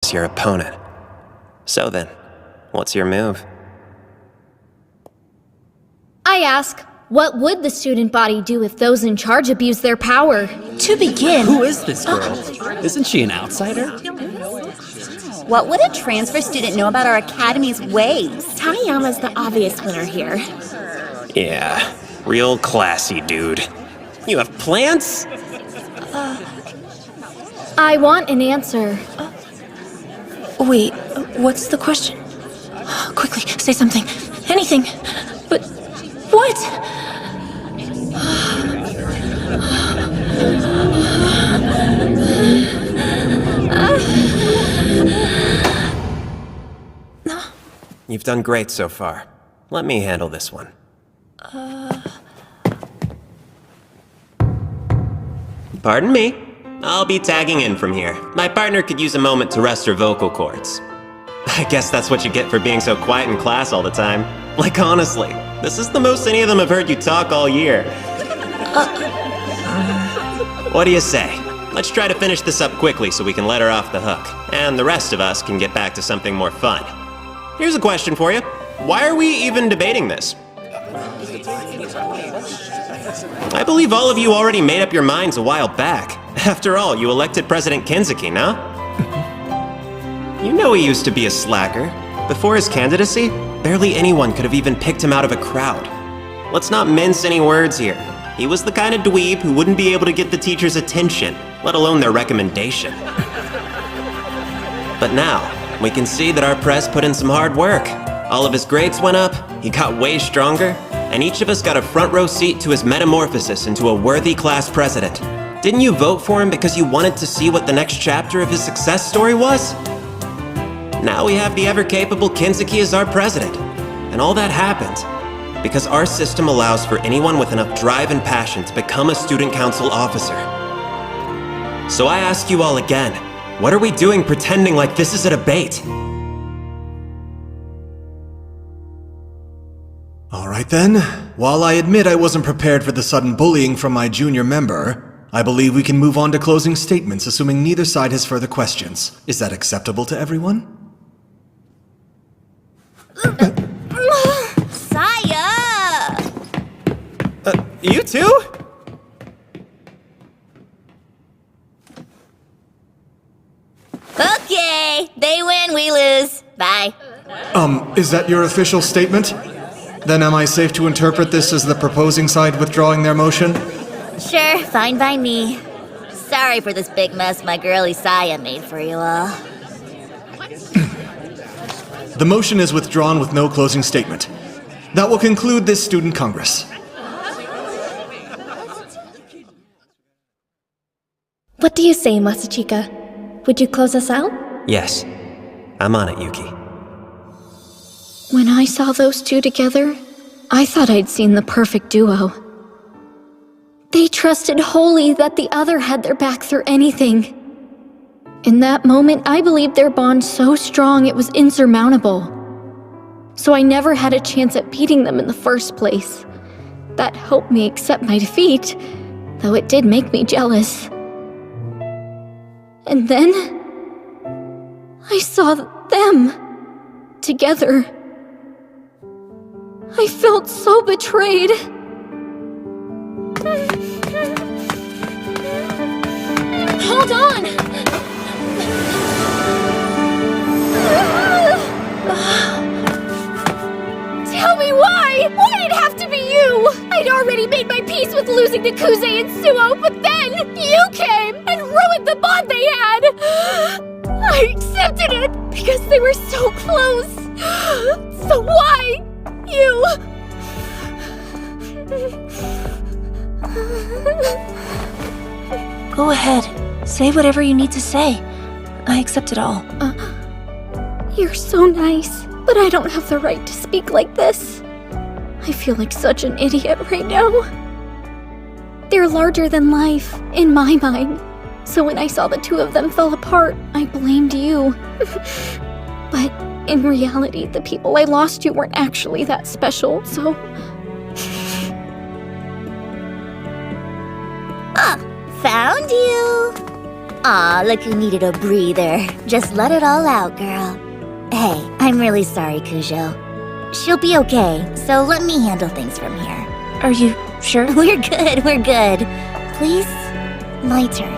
against your opponent. So then, what's your move? I ask, what would the student body do if those in charge abuse their power? To begin... Who is this girl? Isn't she an outsider? What would a transfer student know about our academy's ways? Taniyama's the obvious winner here. Yeah, real classy dude. You have plans? I want an answer. Wait, what's the question? Quickly, say something. Anything. But what? You've done great so far. Let me handle this one. Pardon me. I'll be tagging in from here. My partner could use a moment to rest her vocal cords. I guess that's what you get for being so quiet in class all the time. Like, honestly, this is the most any of them have heard you talk all year. What do you say? Let's try to finish this up quickly so we can let her off the hook, and the rest of us can get back to something more fun. Here's a question for you. Why are we even debating this? I believe all of you already made up your minds a while back. After all, you elected President Kinzuki, no? You know he used to be a slacker. Before his candidacy, barely anyone could have even picked him out of a crowd. Let's not mince any words here. He was the kind of dweeb who wouldn't be able to get the teacher's attention, let alone their recommendation. But now, we can see that our press put in some hard work. All of his grades went up, he got way stronger, and each of us got a front row seat to his metamorphosis into a worthy class president. Didn't you vote for him because you wanted to see what the next chapter of his success story was? Now we have the ever-capable Kinzuki as our president. And all that happened because our system allows for anyone with enough drive and passion to become a student council officer. So I ask you all again, what are we doing pretending like this is a debate? Alright then, while I admit I wasn't prepared for the sudden bullying from my junior member, I believe we can move on to closing statements assuming neither side has further questions. Is that acceptable to everyone? Saya! You too? Okay, they win, we lose. Bye. Is that your official statement? Then am I safe to interpret this as the proposing side withdrawing their motion? Sure, fine by me. Sorry for this big mess my girl Isaiah made for you all. The motion is withdrawn with no closing statement. That will conclude this student congress. What do you say, Masachika? Would you close us out? Yes. I'm on it, Yuki. When I saw those two together, I thought I'd seen the perfect duo. They trusted wholly that the other had their back through anything. In that moment, I believed their bond so strong it was insurmountable. So I never had a chance at beating them in the first place. That helped me accept my defeat, though it did make me jealous. And then I saw them together. I felt so betrayed. Hold on! Tell me why! Why did it have to be you? I'd already made my peace with losing to Kuze and Suo, but then you came and ruined the bond they had! I accepted it because they were so close. So why? You... Go ahead. Say whatever you need to say. I accept it all. You're so nice, but I don't have the right to speak like this. I feel like such an idiot right now. They're larger than life, in my mind. So when I saw the two of them fell apart, I blamed you. But in reality, the people I lost to weren't actually that special, so... Found you! Aw, look who needed a breather. Just let it all out, girl. Hey, I'm really sorry, Cujo. She'll be okay, so let me handle things from here. Are you sure? We're good. Please, my turn.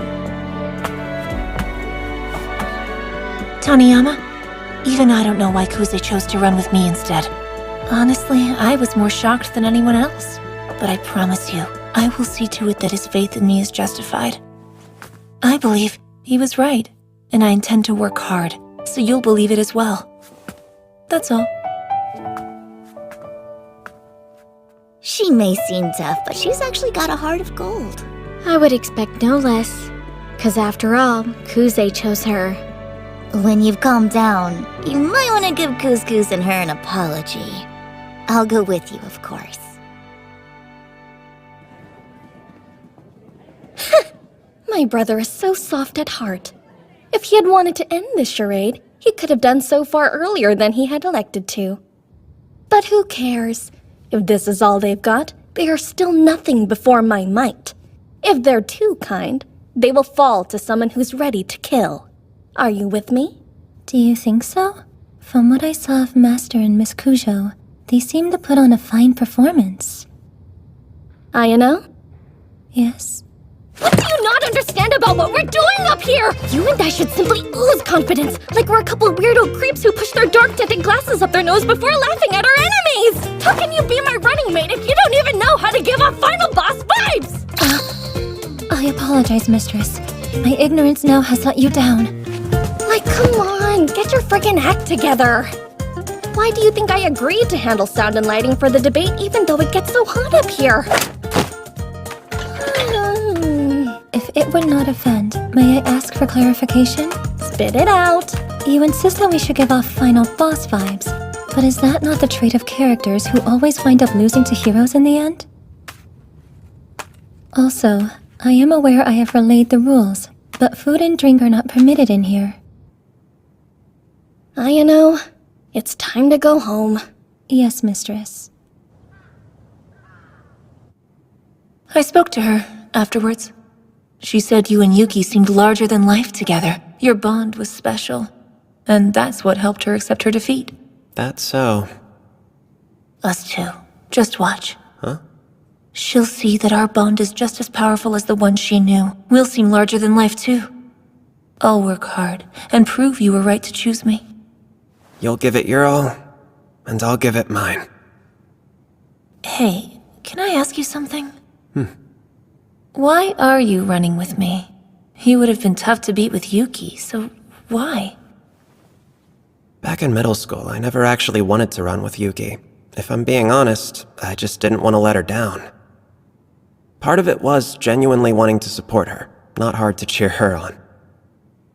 Taniyama? Even I don't know why Kuze chose to run with me instead. Honestly, I was more shocked than anyone else. But I promise you, I will see to it that his faith in me is justified. I believe he was right, and I intend to work hard, so you'll believe it as well. That's all. She may seem tough, but she's actually got a heart of gold. I would expect no less. 'Cause after all, Kuze chose her. When you've calmed down, you might want to give Couscous and her an apology. I'll go with you, of course. My brother is so soft at heart. If he had wanted to end this charade, he could have done so far earlier than he had elected to. But who cares? If this is all they've got, they are still nothing before my might. If they're too kind, they will fall to someone who's ready to kill. Are you with me? Do you think so? From what I saw of Master and Miss Cujo, they seem to put on a fine performance. Ayano? Yes? What do you not understand about what we're doing up here? You and I should simply ooze confidence, like we're a couple of weirdo creeps who push their dark-tinted glasses up their nose before laughing at our enemies! How can you be my running mate if you don't even know how to give off final boss vibes? I apologize, Mistress. My ignorance now has let you down. Like, come on, get your friggin' act together! Why do you think I agreed to handle sound and lighting for the debate even though it gets so hot up here? If it would not offend, may I ask for clarification? Spit it out! You insist that we should give off final boss vibes, but is that not the trait of characters who always wind up losing to heroes in the end? Also, I am aware I have relayed the rules, but food and drink are not permitted in here. Ayano, it's time to go home. Yes, Mistress. I spoke to her afterwards. She said you and Yuki seemed larger than life together. Your bond was special. And that's what helped her accept her defeat. That's so. Us too. Just watch. Huh? She'll see that our bond is just as powerful as the one she knew. We'll seem larger than life too. I'll work hard and prove you were right to choose me. You'll give it your all, and I'll give it mine. Hey, can I ask you something? Why are you running with me? You would have been tough to beat with Yuki, so why? Back in middle school, I never actually wanted to run with Yuki. If I'm being honest, I just didn't want to let her down. Part of it was genuinely wanting to support her, not hard to cheer her on.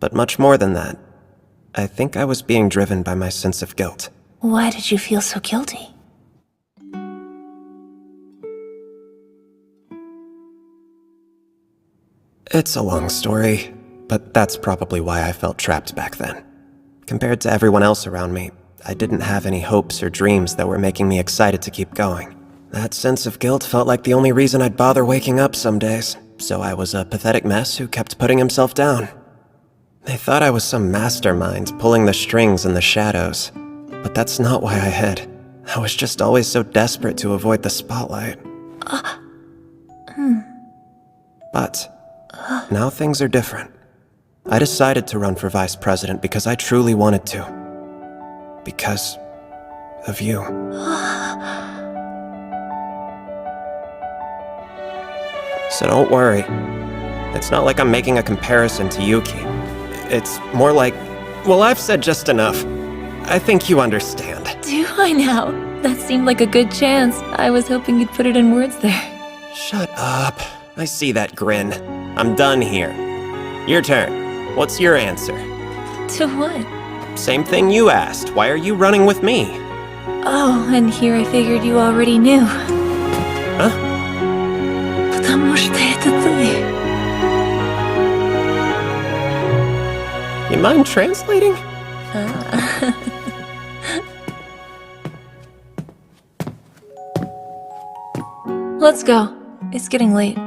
But much more than that, I think I was being driven by my sense of guilt. Why did you feel so guilty? It's a long story, but that's probably why I felt trapped back then. Compared to everyone else around me, I didn't have any hopes or dreams that were making me excited to keep going. That sense of guilt felt like the only reason I'd bother waking up some days, so I was a pathetic mess who kept putting himself down. They thought I was some mastermind pulling the strings in the shadows, but that's not why I hid. I was just always so desperate to avoid the spotlight. But now things are different. I decided to run for vice president because I truly wanted to. Because of you. So don't worry. It's not like I'm making a comparison to Yuki. It's more like, well, I've said just enough. I think you understand. Do I now? That seemed like a good chance. I was hoping you'd put it in words there. Shut up. I see that grin. I'm done here. Your turn. What's your answer? To what? Same thing you asked. Why are you running with me? Oh, and here I figured you already knew. Huh? Потому что это ты. You mind translating? Let's go. It's getting late.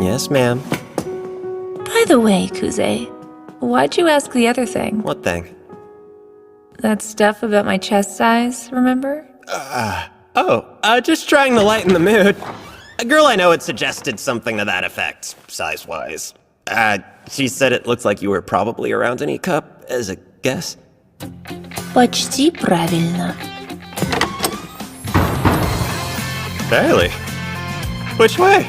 Yes, ma'am. By the way, Kuze, why'd you ask the other thing? What thing? That stuff about my chest size, remember? Just trying to lighten the mood. A girl I know had suggested something to that effect, size-wise. She said it looks like you were probably around an E-cup, as a guess. Почти правильно. Barely. Which way?